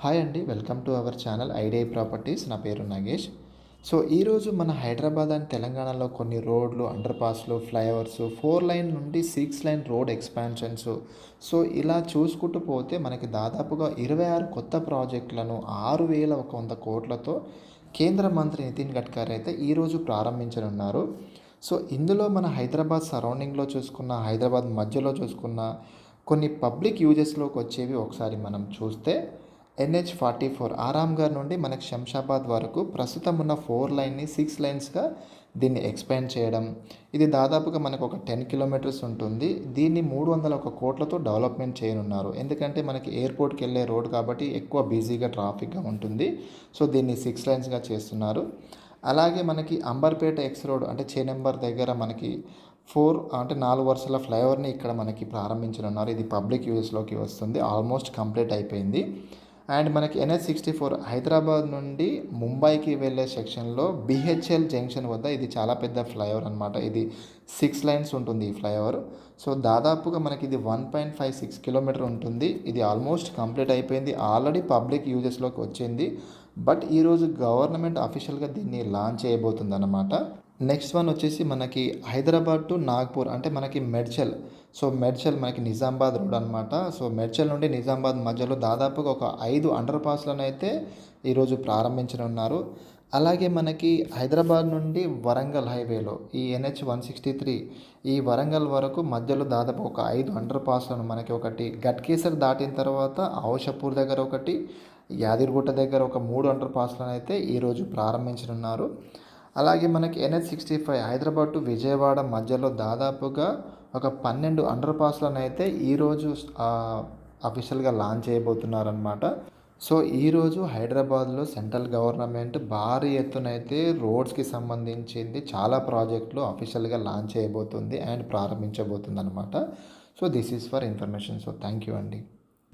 Hi అండి, welcome to our channel IDI properties. నా పేరు నాగేష్. సో ఈరోజు మన హైదరాబాద్ అండ్ తెలంగాణలో కొన్ని రోడ్లు, అండర్ పాస్లు, ఫ్లైఓవర్స్, 4 లైన్ నుండి 6 లైన్ రోడ్ ఎక్స్పాన్షన్స్. సో ఇలా చూసుకుంటూ పోతే మనకి దాదాపుగా 26 కొత్త ప్రాజెక్టులను 6,100 కోట్లతో కేంద్ర మంత్రి నితిన్ గడ్కరీ అయితే ఈరోజు ప్రారంభించనున్నారు. సో ఇందులో మన హైదరాబాద్ సరౌండింగ్లో చూసుకున్న, హైదరాబాద్ మధ్యలో చూసుకున్న కొన్ని పబ్లిక్ యూజెస్లోకి వచ్చేవి ఒకసారి మనం చూస్తే NH-44 ఆరాంఘర్ నుండి మనకి శంషాబాద్ వరకు ప్రస్తుతం ఉన్న 4 లైన్ని 6 లైన్స్గా దీన్ని ఎక్స్పాండ్ చేయడం. ఇది దాదాపుగా మనకు ఒక 10 కిలోమీటర్స్ ఉంటుంది. దీన్ని 301 కోట్లతో డెవలప్మెంట్ చేయనున్నారు. ఎందుకంటే మనకి ఎయిర్పోర్ట్కి వెళ్ళే రోడ్ కాబట్టి ఎక్కువ బిజీగా ట్రాఫిక్గా ఉంటుంది. సో దీన్ని 6 లైన్స్గా చేస్తున్నారు. అలాగే మనకి అంబర్పేట ఎక్స్ రోడ్ అంటే చేనెంబర్ దగ్గర మనకి 4 వరుసల ఫ్లైఓవర్ని ఇక్కడ మనకి ప్రారంభించనున్నారు. ఇది పబ్లిక్ యూజెస్లోకి వస్తుంది. ఆల్మోస్ట్ కంప్లీట్ అయిపోయింది. అండ్ మనకి NH-64 హైదరాబాద్ నుండి ముంబైకి వెళ్ళే సెక్షన్లో BHL జంక్షన్ వద్ద ఇది చాలా పెద్ద ఫ్లైఓవర్ అనమాట. ఇది 6 లైన్స్ ఉంటుంది ఈ ఫ్లైఓవర్. సో దాదాపుగా మనకి ఇది 1.56 కిలోమీటర్ ఉంటుంది. ఇది ఆల్మోస్ట్ కంప్లీట్ అయిపోయింది. ఆల్రెడీ పబ్లిక్ యూజెస్లోకి వచ్చింది. బట్ ఈరోజు గవర్నమెంట్ అఫీషియల్గా దీన్ని లాంచ్ చేయబోతుంది అన్నమాట. నెక్స్ట్ వన్ వచ్చేసి మనకి హైదరాబాద్ టు నాగ్పూర్ అంటే మనకి మెడ్చల్. సో మెడ్చల్ మనకి నిజామాబాద్ రోడ్ అనమాట. సో మెడ్చల్ నుండి నిజామాబాద్ మధ్యలో దాదాపుగా ఒక 5 అండర్ పాస్లను అయితే ఈరోజు ప్రారంభించనున్నారు. అలాగే మనకి హైదరాబాద్ నుండి వరంగల్ హైవేలో ఈ NH-163 ఈ వరంగల్ వరకు మధ్యలో దాదాపు ఒక 5 అండర్ పాస్లను మనకి ఒకటి గట్కేసర్ దాటిన తర్వాత ఔషపూర్ దగ్గర ఒకటి, యాదిరిగుట్ట దగ్గర ఒక 3 అండర్ పాస్లను అయితే ఈరోజు ప్రారంభించనున్నారు. అలాగే మనకి NH-65 హైదరాబాద్ టు విజయవాడ మధ్యలో దాదాపుగా ఒక 12 అండర్ పాస్లను అయితే ఈరోజు అఫీషియల్గా లాంచ్ చేయబోతున్నారనమాట. సో ఈరోజు హైదరాబాద్లో సెంట్రల్ గవర్నమెంట్ భారీ ఎత్తున అయితే రోడ్స్కి సంబంధించింది చాలా ప్రాజెక్టులు అఫీషియల్గా లాంచ్ చేయబోతుంది అండ్ ప్రారంభించబోతుంది అనమాట. So this is for information. So thank you అండి.